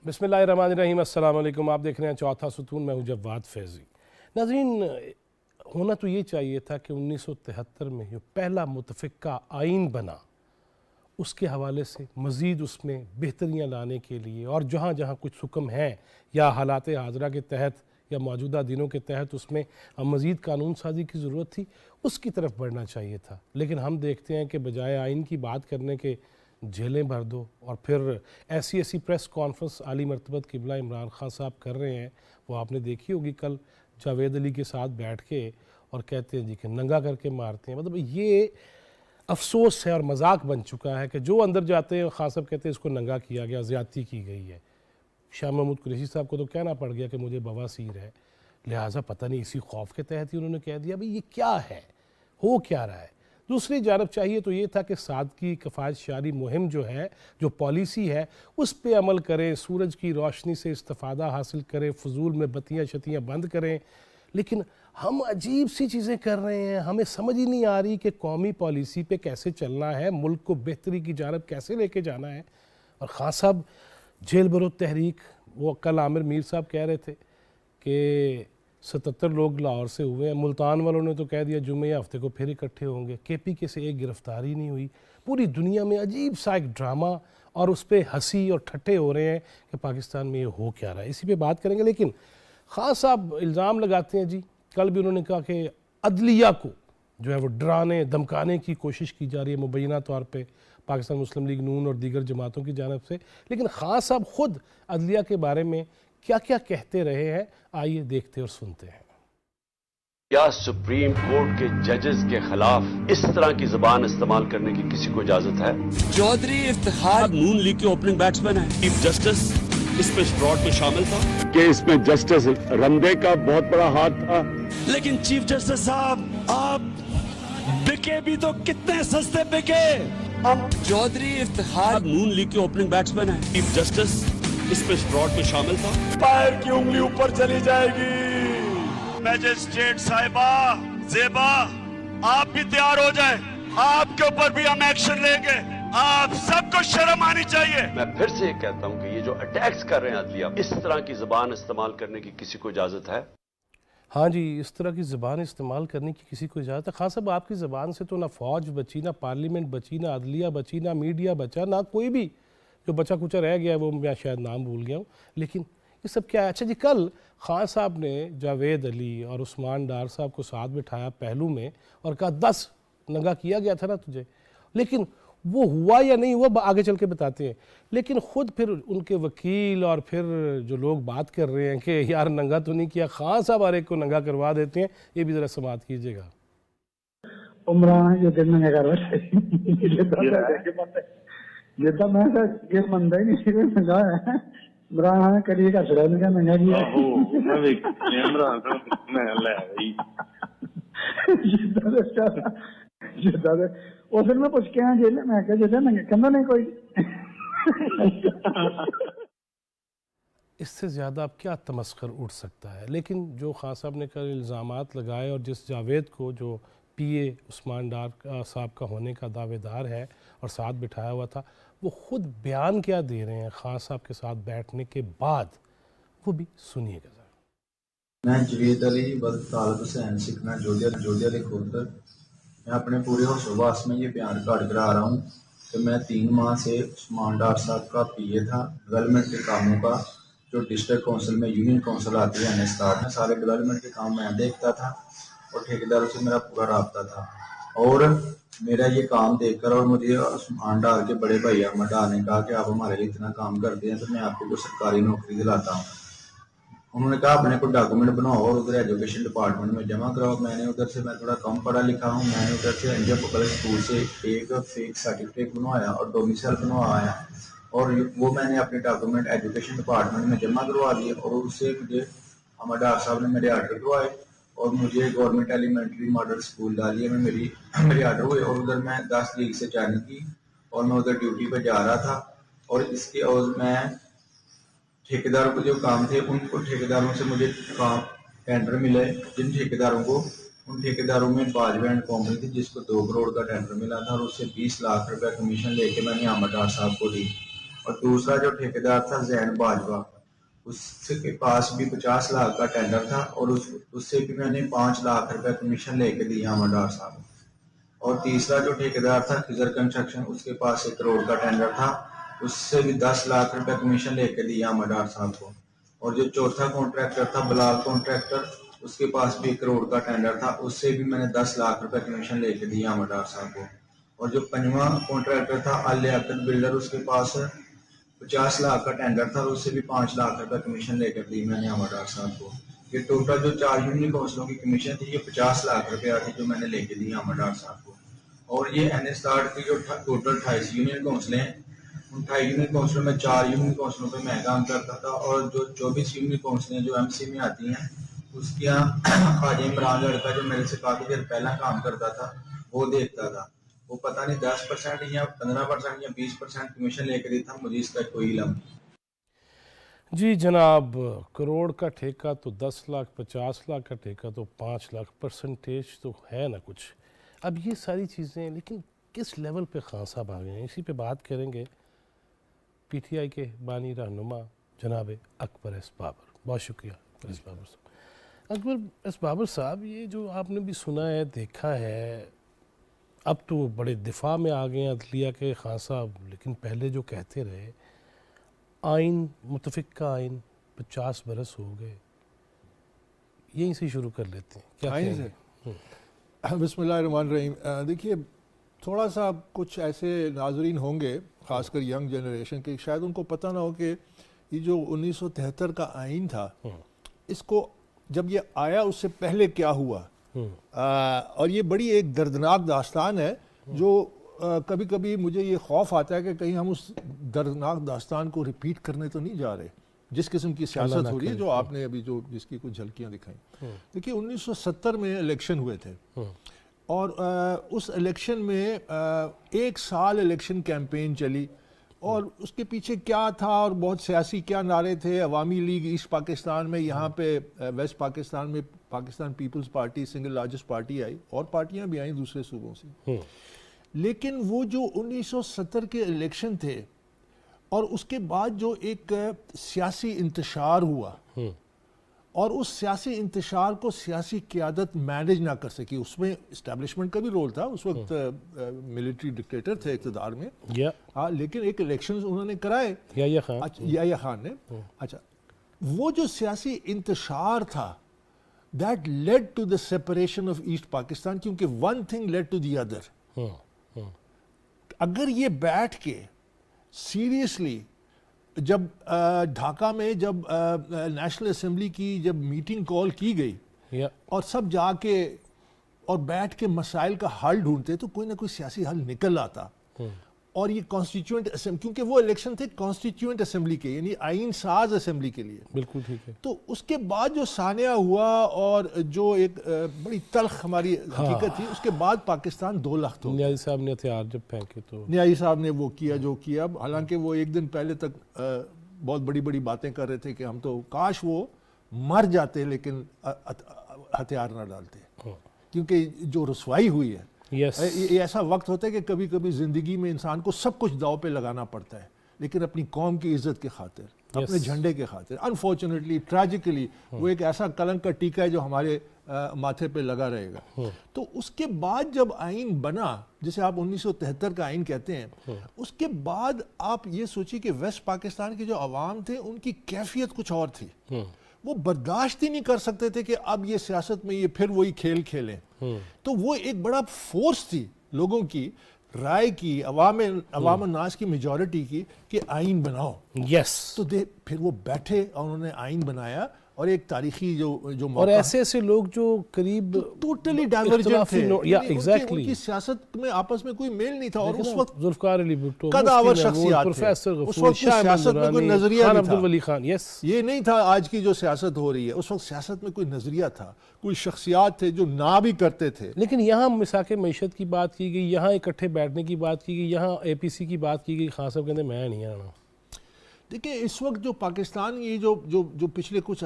बिस्मिल्लाहिर्रहमानिर्रहीम, अस्सलाम वालेकुम। आप देख रहे हैं चौथा सुतून, मैं हूं जवाद फैज़ी। नाज़रीन, होना तो ये चाहिए था कि 1973 में जो पहला मुतफ़िक़ा आइन बना, उसके हवाले से मज़ीद उसमें बेहतरियाँ लाने के लिए और जहाँ जहाँ कुछ हुक्म हैं या हालात हाज़िरा के तहत या मौजूदा दिनों के तहत उसमें मज़ीद कानून साज़ी की ज़रूरत थी, उसकी तरफ बढ़ना चाहिए था। लेकिन हम देखते हैं कि बजाय आइन की बात करने के जेलें भर दो, और फिर ऐसी ऐसी प्रेस कॉन्फ्रेंस आली मरतबत क़िबला इमरान ख़ान साहब कर रहे हैं। वो आपने देखी होगी, कल जावेद अली के साथ बैठ के और कहते हैं जी कि नंगा करके मारते हैं। मतलब ये अफसोस है और मजाक बन चुका है कि जो अंदर जाते हैं खान साहब कहते हैं इसको नंगा किया गया, ज़्यादती की गई है। शाह महमूद कुरैशी साहब को तो कहना पड़ गया कि मुझे बवासीर है, लिहाजा पता नहीं इसी खौफ के तहत ही उन्होंने कह दिया भाई ये क्या है, हो क्या रहा है। दूसरी जानब चाहिए तो ये था कि सादगी कफ़ायत शारी मुहिम जो है, जो पॉलिसी है, उस पर अमल करें, सूरज की रोशनी से इस्तिफ़ादा हासिल करें, फजूल में बत्तियाँ शत्तियाँ बंद करें। लेकिन हम अजीब सी चीज़ें कर रहे हैं, हमें समझ ही नहीं आ रही कि कौमी पॉलिसी पे कैसे चलना है, मुल्क को बेहतरी की जानब कैसे लेके जाना है। और ख़ान साहब जेल बरो तहरीक, वो कल आमिर मीर साहब कह रहे थे कि 77 लोग लाहौर से हुए हैं, मुल्तान वालों ने तो कह दिया जुमे या हफ्ते को फिर इकट्ठे होंगे। KPK से एक गिरफ्तारी नहीं हुई। पूरी दुनिया में अजीब सा एक ड्रामा और उस पर हंसी और ठट्ठे हो रहे हैं कि पाकिस्तान में ये हो क्या रहा है। इसी पे बात करेंगे। लेकिन ख़ान साहब इल्ज़ाम लगाते हैं जी, कल भी उन्होंने कहा कि अदलिया को जो है वो डराने धमकाने की कोशिश की जा रही है मुबैना तौर पे पाकिस्तान मुस्लिम लीग नून और दीगर जमातों की जानब से। लेकिन ख़ान साहब ख़ुद अदलिया के बारे में क्या क्या कहते रहे हैं, आइए देखते और सुनते हैं। क्या सुप्रीम कोर्ट के जजेस के खिलाफ इस तरह की जुबान इस्तेमाल करने की किसी को इजाजत है? चौधरी इफ्तिखार नून लीग के ओपनिंग बैट्समैन है। चीफ जस्टिस इस पे फ्रॉड में शामिल था कि इसमें जस्टिस रंदे का बहुत बड़ा हाथ था। लेकिन चीफ जस्टिस साहब, आप बिके भी तो कितने सस्ते बिके। अब चौधरी इफ्तिखार नून लीग के ओपनिंग बैट्समैन है। चीफ जस्टिस इस पे फ्रॉड में शामिल था। पैर की उंगली ऊपर चली जाएगी। मैजिस्ट्रेट साहिबा ज़ेबा, आप भी तैयार हो जाए, आपके ऊपर भी हम एक्शन लेंगे। आप सबको शर्म आनी चाहिए। मैं फिर से कहता हूं कि ये जो अटैक्स कर रहे हैं अदलिया, इस तरह की जुबान इस्तेमाल करने की किसी को इजाजत है? हाँ जी, इस तरह की ज़बान इस्तेमाल करने की किसी को इजाज़त है? ख़ान साहब, आपकी ज़बान से तो ना फ़ौज बची, ना पार्लियामेंट बची, ना अदलिया बची, ना मीडिया बचा, ना कोई भी जो बचा कुचा रह गया, वो मैं शायद नाम भूल गया हूँ। लेकिन ये सब क्या है? अच्छा जी, कल ख़ान साहब ने जावेद अली और उस्मान डार साहब को साथ बिठाया पहलू में और कहा 10 नंगा किया गया था ना तुझे। लेकिन वो हुआ या नहीं हुआ आगे चल के बताते हैं। लेकिन ख़ुद फिर उनके वकील और फिर जो लोग बात कर रहे हैं कि यार नंगा तो नहीं किया, ख़ान साहब हर एक को नंगा करवा देते हैं। ये भी ज़रा समात कीजिएगा। उमरान जो दिन नंगा करवा जितना मैं ये मंदा ही नहीं नंगा है। इमरान करिए कर छड़ा नंगा नंगा जी। मैं भी इमरान मैं ले भाई जिदा उस दिन मैं पूछ के आया जेल, मैं क्या जेल नंगा कहना नहीं कोई। इससे ज़्यादा अब क्या तमस्खर उठ सकता है। लेकिन जो ख़ान साहब ने कल इल्ज़ामात लगाए और जिस जावेद को जो PA उस्मान डार साहब का होने का दावेदार है और साथ बिठाया हुआ था, वो ख़ुद बयान क्या दे रहे हैं ख़ान साहब के साथ बैठने के बाद, वो भी सुनिएगा ज़रा। मैं जावेद अली बद तालब हुसैन सिकना जोधिया के खुद मैं अपने पूरे होशोबास में ये बयान रिकॉर्ड करा रहा हूँ कि मैं 3 माह से उस्मान डार साहब का PA था। डेवलपमेंट के कामों का जो डिस्ट्रिक्ट काउंसिल में यूनियन काउंसिल आती है NSCAR में, सारे डेवलपमेंट के काम मैं देखता था और ठेकेदारों से मेरा पूरा राब्ता था। और मेरा ये काम देखकर और मुझे उस्मान डार के बड़े भाई अहमद डार ने कहा कि आप हमारे लिए इतना काम करते हैं तो मैं आपको कोई सरकारी नौकरी दिलाता हूँ। उन्होंने कहा अपने को डॉक्यूमेंट बनाओ और उधर एजुकेशन डिपार्टमेंट में जमा कराओ। मैंने उधर से, मैं थोड़ा कम पढ़ा लिखा हूँ, मैंने उधर से इंडिया पब्लिक स्कूल से एक फेक सर्टिफिकेट बनवाया और डोमिसाइल बनवाया और वो मैंने अपने डॉक्यूमेंट एजुकेशन डिपार्टमेंट में जमा करवा दिए और उससे मुझे अहमद डार साहब ने मेरे आर्डर करवाए और मुझे गवर्नमेंट एलिमेंट्री मॉडल स्कूल डालिए में मेरे आर्डर हुए और उधर मैं 10 तारीख से ज्वाइनिंग की और मैं उधर ड्यूटी पर जा रहा था। और इसके और मैं ठेकेदारों को जो काम थे उनको ठेकेदारों से मुझे काम टेंडर मिले, जिन ठेकेदारों को, उन ठेकेदारों में बाजवा एंड कंपनी थी जिसको 2 करोड़ का टेंडर मिला था और उससे 20 लाख रुपए कमीशन लेके मैंने अहमद डार साहब को दी। اور دوسرا جو ٹھیکیدار تھا زین باجوہ، اس کے پاس بھی 50 لاکھ کا ٹینڈر تھا اور اس سے بھی میں نے 5 لاکھ روپے کمیشن لے کے دیا مڈار صاحب۔ اور تیسرا جو ٹھیکیدار تھا خضر کنسٹرکشن، اس کے پاس 1 کروڑ کا ٹینڈر تھا، اس سے بھی 10 لاکھ روپے کمیشن لے کے دیا مڈار صاحب کو۔ اور جو چوتھا کانٹریکٹر تھا بلال کانٹریکٹر، اس کے پاس بھی 1 کروڑ کا ٹینڈر تھا، اس سے بھی میں نے 10 لاکھ روپے کمیشن لے کے دیا مڈار صاحب کو۔ اور جو 5واں کانٹریکٹر تھا اللیاقت بلڈر، اس کے پاس 50 لاکھ کا ٹینڈر تھا، اس سے بھی 5 لاکھ روپے کمیشن لے کر دی میں نے مڈار صاحب کو۔ یہ ٹوٹل جو 4 یونین کونسلوں کی کمیشن تھی، یہ 50 لاکھ روپے تھی جو میں نے لے کے دیا مڈار صاحب کو۔ اور یہ NS60 کی جو ٹوٹل 28 یونین کونسلیں ہیں، ان 28 یونین کونسلوں میں 4 یونین کونسلوں پہ میں کام کرتا تھا، اور جو 24 یونین کونسلیں جو MC میں آتی ہیں، اس کے یہاں خواجہ عمران لڑکا جو میرے سے کافی دیر پہلا کام کرتا تھا وہ دیکھتا تھا۔ وہ پتہ نہیں 10% یا 15% یا 20% کمیشن لے کے دیتا، مجھے اس کا کوئی علم نہیں۔ جی جناب، کروڑ کا ٹھیکہ تو 10 لاکھ، 50 لاکھ کا ٹھیکہ تو 5 لاکھ، پرسنٹیج تو ہے نا کچھ۔ اب یہ ساری چیزیں لیکن کس لیول پہ خان صاحب آ گئے ہیں، اسی پہ بات کریں گے PTI کے بانی رہنما جناب اکبر ایس بابر۔ بہت شکریہ اکبر ایس بابر صاحب۔ اکبر ایس بابر صاحب، یہ جو آپ نے بھی سنا ہے، دیکھا ہے، اب تو بڑے دفاع میں آ گئے ہیں عدلیہ کے خان صاحب، لیکن پہلے جو کہتے رہے آئین، متفقہ آئین 50 برس ہو گئے، یہیں سے شروع کر لیتے ہیں، کیا آئین سے؟ بسم اللہ الرحمن الرحیم۔ دیکھیے، تھوڑا سا کچھ ایسے ناظرین ہوں گے خاص کر ینگ جنریشن کے، شاید ان کو پتہ نہ ہو کہ یہ جو 1973 کا آئین تھا، اس کو جب یہ آیا اس سے پہلے کیا ہوا، اور یہ بڑی ایک دردناک داستان ہے جو کبھی کبھی مجھے یہ خوف آتا ہے کہ کہیں ہم اس دردناک داستان کو ریپیٹ کرنے تو نہیں جا رہے، جس قسم کی سیاست ہو رہی ہے جو آپ نے ابھی جو جس کی کچھ جھلکیاں دکھائیں۔ دیکھیے 1970 میں الیکشن ہوئے تھے، اور اس الیکشن میں 1 سال الیکشن کیمپین چلی، اور اس کے پیچھے کیا تھا اور بہت سیاسی کیا نعرے تھے۔ عوامی لیگ ایسٹ پاکستان میں، یہاں پہ ویسٹ پاکستان میں Pakistan Peoples Party single largest party آئی، اور پارٹیاں بھی آئیں دوسرے صوبوں سے۔ لیکن وہ جو 1970 کے الیکشن تھے، اور اس کے بعد جو ایک سیاسی انتشار ہوا، اور اس سیاسی انتشار کو سیاسی قیادت مینیج نہ کر سکی، اس میں اسٹیبلشمنٹ کا بھی رول تھا، اس وقت ملٹری ڈکٹیٹر تھے اقتدار میں، ہاں، لیکن ایک الیکشنز انہوں نے کرائے، یحییٰ خان نے۔ اچھا، وہ جو سیاسی انتشار تھا، that led to the separation of East Pakistan، کیونکہ one thing led to the other۔ اگر یہ بیٹھ کے سیریسلی جب ڈھاکہ میں جب نیشنل اسمبلی کی جب میٹنگ کال کی گئی، اور سب جا کے اور بیٹھ کے مسائل کا حل ڈھونڈتے، تو کوئی نہ کوئی سیاسی حل نکل آتا۔ اور یہ کانسٹیٹیوئنٹ اسمبلی، کیونکہ وہ الیکشن تھے کانسٹیٹیوئنٹ اسمبلی کے، یعنی آئین ساز اسمبلی کے لیے۔ بالکل ٹھیک ہے۔ تو اس کے بعد جو سانحہ ہوا اور جو ایک بڑی تلخ ہماری حقیقت تھی، اس کے بعد پاکستان 2 لاکھ ہو گیا۔ نیازی صاحب نے ہتھیار جب پھینکے تو نیازی صاحب نے وہ کیا جو کیا، حالانکہ وہ 1 دن پہلے تک بہت بڑی بڑی باتیں کر رہے تھے کہ ہم تو کاش وہ مر جاتے لیکن ہتھیار نہ ڈالتے، کیونکہ جو رسوائی ہوئی ہے، یہ ایسا وقت ہوتا ہے کہ کبھی کبھی زندگی میں انسان کو سب کچھ داؤ پہ لگانا پڑتا ہے، لیکن اپنی قوم کی عزت کے خاطر، اپنے جھنڈے کے خاطر۔ انفارچونیٹلی، ٹریجیکلی، وہ ایک ایسا کلنک کا ٹیکہ ہے جو ہمارے ماتھے پہ لگا رہے گا۔ تو اس کے بعد جب آئین بنا، جسے آپ 1973 کا آئین کہتے ہیں، اس کے بعد آپ یہ سوچیں کہ ویسٹ پاکستان کے جو عوام تھے، ان کی کیفیت کچھ اور تھی۔ وہ برداشت ہی نہیں کر سکتے تھے کہ اب یہ سیاست میں یہ پھر وہی کھیل کھیلیں۔ تو وہ ایک بڑا فورس تھی لوگوں کی رائے کی، عوام الناس کی میجورٹی کی، کہ آئین بناؤ۔ تو پھر وہ بیٹھے اور انہوں نے آئین بنایا، اور ایک تاریخی جو اور ایسے ایسے لوگ جو قریب ٹوٹلی ڈائیورجنٹ تھے، ان کی سیاست میں آپس میں کوئی میل نہیں تھا، اور اس وقت ذوالفقار علی بھٹو، قدآور شخصیات تھے، پروفیسر اس وقت سیاست میں کوئی نظریہ نہیں تھا، ولی خان، یہ نہیں تھا آج کی جو سیاست ہو رہی ہے، اس وقت سیاست میں کوئی نظریہ تھا، کوئی شخصیات تھے جو نہ بھی کرتے تھے۔ لیکن یہاں مساق معیشت کی بات کی گئی، یہاں اکٹھے بیٹھنے کی بات کی گئی، یہاں APC کی بات کی گئی، خان صاحب کہتے ہیں میں نہیں آنا۔ دیکھیں اس وقت جو پاکستان یہ جو پچھلے کچھ